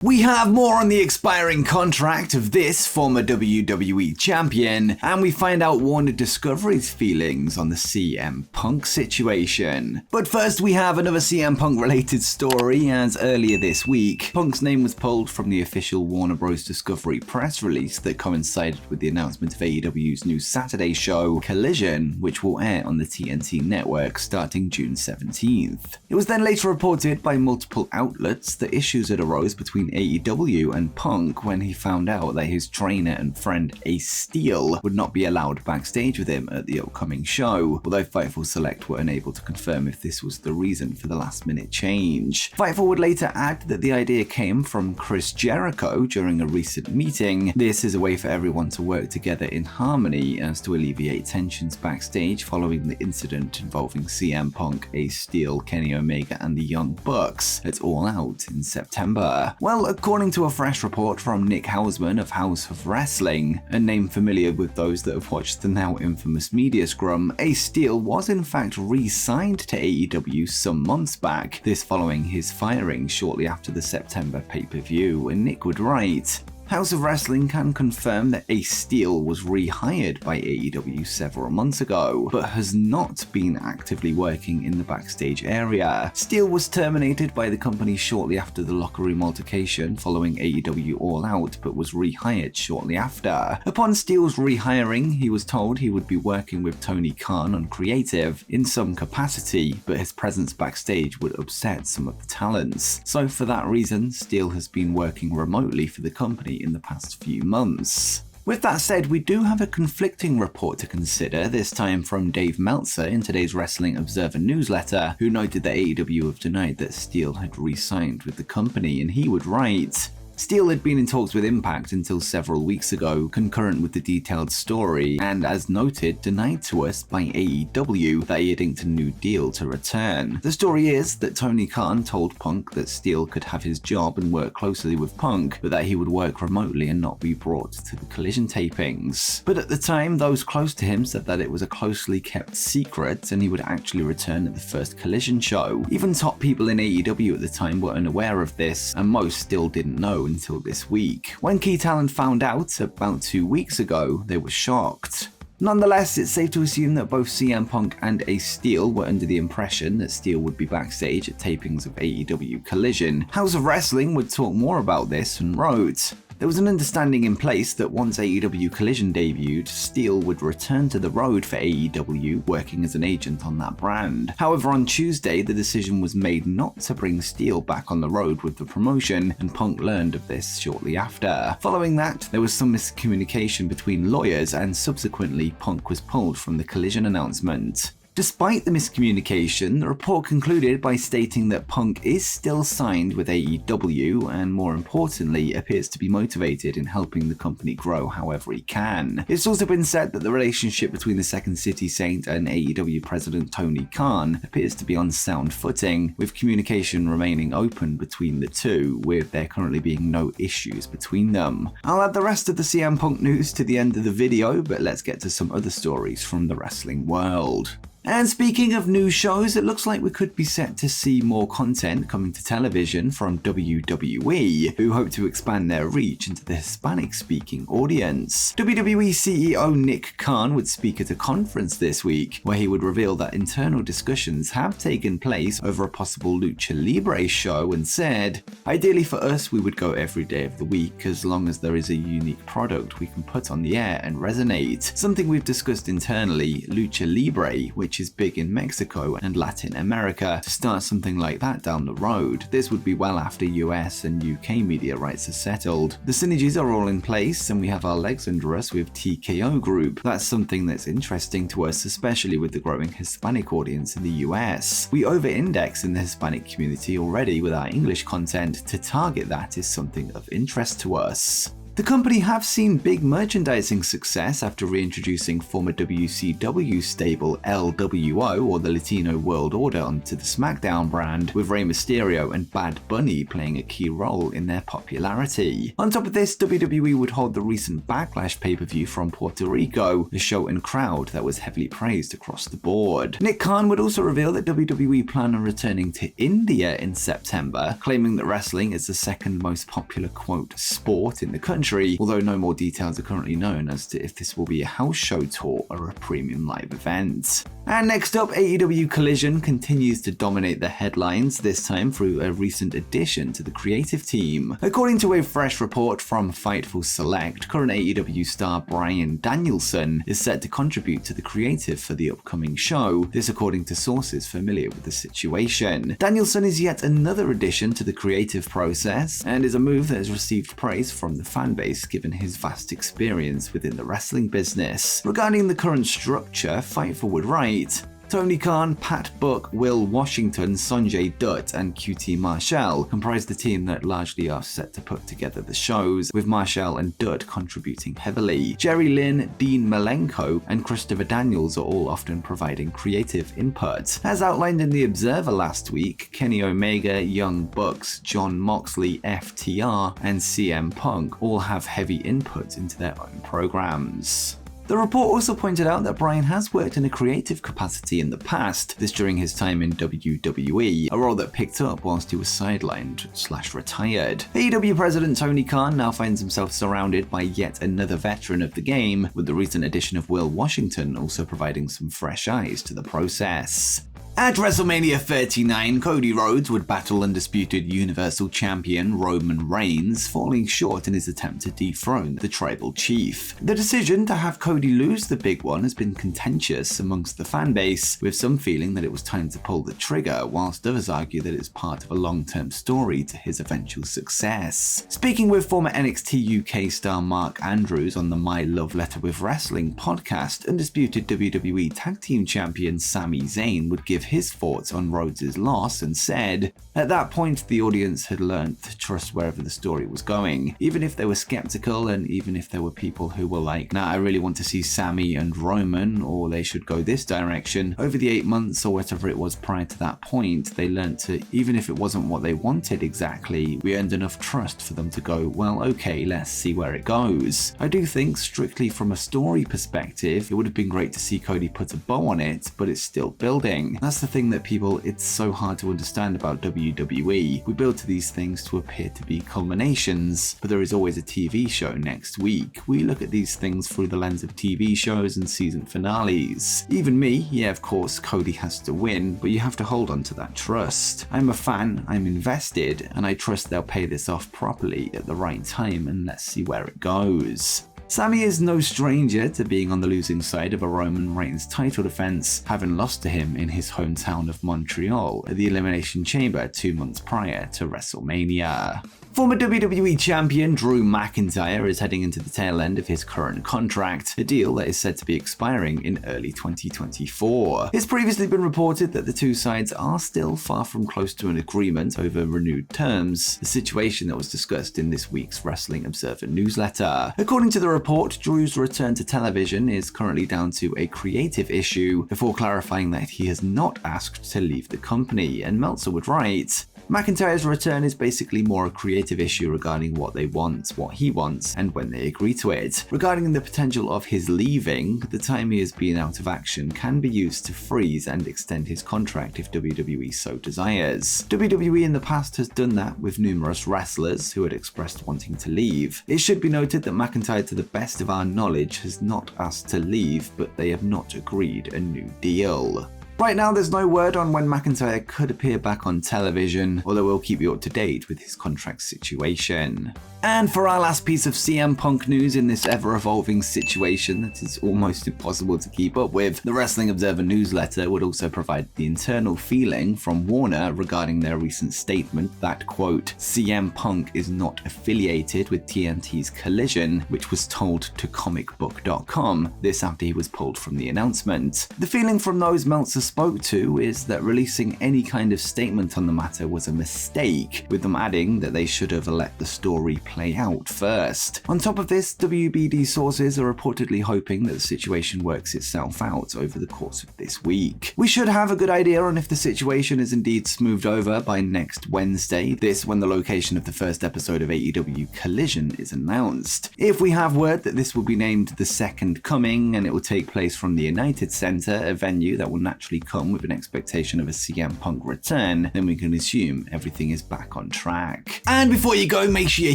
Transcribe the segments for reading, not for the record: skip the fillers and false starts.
We have more on the expiring contract of this former WWE champion, and we find out Warner Discovery's feelings on the CM Punk situation. But first we have another CM Punk related story, as earlier this week, Punk's name was pulled from the official Warner Bros. Discovery press release that coincided with the announcement of AEW's new Saturday show, Collision, which will air on the TNT network starting June 17th. It was then later reported by multiple outlets that issues had arose between AEW and Punk when he found out that his trainer and friend Ace Steel would not be allowed backstage with him at the upcoming show, although Fightful Select were unable to confirm if this was the reason for the last minute change. Fightful would later add that the idea came from Chris Jericho during a recent meeting. This is a way for everyone to work together in harmony as to alleviate tensions backstage following the incident involving CM Punk, Ace Steel, Kenny Omega and the Young Bucks at All Out in September. Well, according to a fresh report from Nick Hausman of House of Wrestling, a name familiar with those that have watched the now infamous media scrum, Ace Steel was in fact re-signed to AEW some months back, this following his firing shortly after the September pay-per-view, and Nick would write, House of Wrestling can confirm that Ace Steel was rehired by AEW several months ago, but has not been actively working in the backstage area. Steel was terminated by the company shortly after the locker room altercation following AEW All Out, but was rehired shortly after. Upon Steel's rehiring, he was told he would be working with Tony Khan on creative in some capacity, but his presence backstage would upset some of the talents. So for that reason, Steel has been working remotely for the company in the past few months. With that said, we do have a conflicting report to consider, this time from Dave Meltzer in today's Wrestling Observer newsletter, who noted that AEW have denied that Steel had re-signed with the company, and he would write, Steel had been in talks with Impact until several weeks ago, concurrent with the detailed story, and as noted, denied to us by AEW that he had inked a new deal to return. The story is that Tony Khan told Punk that Steel could have his job and work closely with Punk, but that he would work remotely and not be brought to the Collision tapings. But at the time, those close to him said that it was a closely kept secret and he would actually return at the first Collision show. Even top people in AEW at the time were unaware of this, and most still didn't know until this week. When key talent found out about 2 weeks ago, they were shocked. Nonetheless, it's safe to assume that both CM Punk and Ace Steel were under the impression that Steel would be backstage at tapings of AEW Collision. House of Wrestling would talk more about this and wrote, there was an understanding in place that once AEW Collision debuted, Steel would return to the road for AEW, working as an agent on that brand. However, on Tuesday, the decision was made not to bring Steel back on the road with the promotion, and Punk learned of this shortly after. Following that, there was some miscommunication between lawyers, and subsequently, Punk was pulled from the Collision announcement. Despite the miscommunication, the report concluded by stating that Punk is still signed with AEW and, more importantly, appears to be motivated in helping the company grow however he can. It's also been said that the relationship between the Second City Saint and AEW president Tony Khan appears to be on sound footing, with communication remaining open between the two, with there currently being no issues between them. I'll add the rest of the CM Punk news to the end of the video, but let's get to some other stories from the wrestling world. And speaking of new shows, it looks like we could be set to see more content coming to television from WWE, who hope to expand their reach into the Hispanic-speaking audience. WWE CEO Nick Khan would speak at a conference this week, where he would reveal that internal discussions have taken place over a possible Lucha Libre show and said, ideally for us, we would go every day of the week as long as there is a unique product we can put on the air and resonate. Something we've discussed internally, Lucha Libre, which is big in Mexico and Latin America, to start something like that down the road. This would be well after US and UK media rights are settled. The synergies are all in place and we have our legs under us with TKO Group. That's something that's interesting to us, especially with the growing Hispanic audience in the US. We over-index in the Hispanic community already with our English content. To target that is something of interest to us. The company have seen big merchandising success after reintroducing former WCW stable LWO, or the Latino World Order, onto the SmackDown brand, with Rey Mysterio and Bad Bunny playing a key role in their popularity. On top of this, WWE would hold the recent Backlash pay-per-view from Puerto Rico, a show and crowd that was heavily praised across the board. Nick Khan would also reveal that WWE plan on returning to India in September, claiming that wrestling is the second most popular, quote, sport in the country, although no more details are currently known as to if this will be a house show tour or a premium live event. And next up, AEW Collision continues to dominate the headlines, this time through a recent addition to the creative team. According to a fresh report from Fightful Select, current AEW star Bryan Danielson is set to contribute to the creative for the upcoming show, this according to sources familiar with the situation. Danielson is yet another addition to the creative process, and is a move that has received praise from the fanbase given his vast experience within the wrestling business. Regarding the current structure, Fightful would write, Tony Khan, Pat Buck, Will Washington, Sanjay Dutt, and QT Marshall comprise the team that largely are set to put together the shows, with Marshall and Dutt contributing heavily. Jerry Lynn, Dean Malenko, and Christopher Daniels are all often providing creative input. As outlined in The Observer last week, Kenny Omega, Young Bucks, Jon Moxley, FTR, and CM Punk all have heavy input into their own programs. The report also pointed out that Bryan has worked in a creative capacity in the past, this during his time in WWE, a role that picked up whilst he was sidelined/retired. AEW president Tony Khan now finds himself surrounded by yet another veteran of the game, with the recent addition of Will Washington also providing some fresh eyes to the process. At WrestleMania 39, Cody Rhodes would battle undisputed Universal Champion Roman Reigns, falling short in his attempt to dethrone the Tribal Chief. The decision to have Cody lose the big one has been contentious amongst the fanbase, with some feeling that it was time to pull the trigger, whilst others argue that it's part of a long-term story to his eventual success. Speaking with former NXT UK star Mark Andrews on the My Love Letter with Wrestling podcast, undisputed WWE Tag Team Champion Sami Zayn would give his thoughts on Rhodes' loss and said, "At that point, the audience had learned to trust wherever the story was going, even if they were skeptical and even if there were people who were like, nah, I really want to see Sami and Roman, or they should go this direction." Over the 8 months or whatever it was prior to that point, they learned to, even if it wasn't what they wanted exactly, we earned enough trust for them to go, well, okay, let's see where it goes. I do think, strictly from a story perspective, it would have been great to see Cody put a bow on it, but it's still building. That's the thing that it's so hard to understand about WWE. We build to these things to appear to be culminations, but there is always a TV show next week. We look at these things through the lens of TV shows and season finales. Even me, yeah, of course, Cody has to win, but you have to hold on to that trust. I'm a fan, I'm invested, and I trust they'll pay this off properly at the right time, and let's see where it goes. Sami is no stranger to being on the losing side of a Roman Reigns title defense, having lost to him in his hometown of Montreal at the Elimination Chamber 2 months prior to WrestleMania. Former WWE Champion Drew McIntyre is heading into the tail end of his current contract, a deal that is said to be expiring in early 2024. It's previously been reported that the two sides are still far from close to an agreement over renewed terms, a situation that was discussed in this week's Wrestling Observer newsletter. According to the report, Drew's return to television is currently down to a creative issue, before clarifying that he has not asked to leave the company, and Meltzer would write, McIntyre's return is basically more a creative issue regarding what they want, what he wants, and when they agree to it. Regarding the potential of his leaving, the time he has been out of action can be used to freeze and extend his contract if WWE so desires. WWE in the past has done that with numerous wrestlers who had expressed wanting to leave. It should be noted that McIntyre, to the best of our knowledge, has not asked to leave, but they have not agreed a new deal. Right now, there's no word on when McIntyre could appear back on television, although we'll keep you up to date with his contract situation. And for our last piece of CM Punk news in this ever-evolving situation that is almost impossible to keep up with, the Wrestling Observer newsletter would also provide the internal feeling from Warner regarding their recent statement that, quote, CM Punk is not affiliated with TNT's Collision, which was told to comicbook.com, this after he was pulled from the announcement. The feeling from those Meltzer spoke to is that releasing any kind of statement on the matter was a mistake, with them adding that they should have let the story play out first. On top of this, WBD sources are reportedly hoping that the situation works itself out over the course of this week. We should have a good idea on if the situation is indeed smoothed over by next Wednesday, this when the location of the first episode of AEW Collision is announced. If we have word that this will be named The Second Coming and it will take place from the United Center, a venue that will naturally come with an expectation of a CM Punk return, then we can assume everything is back on track. And before you go, make sure you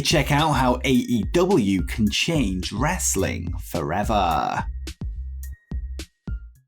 check out how AEW can change wrestling forever.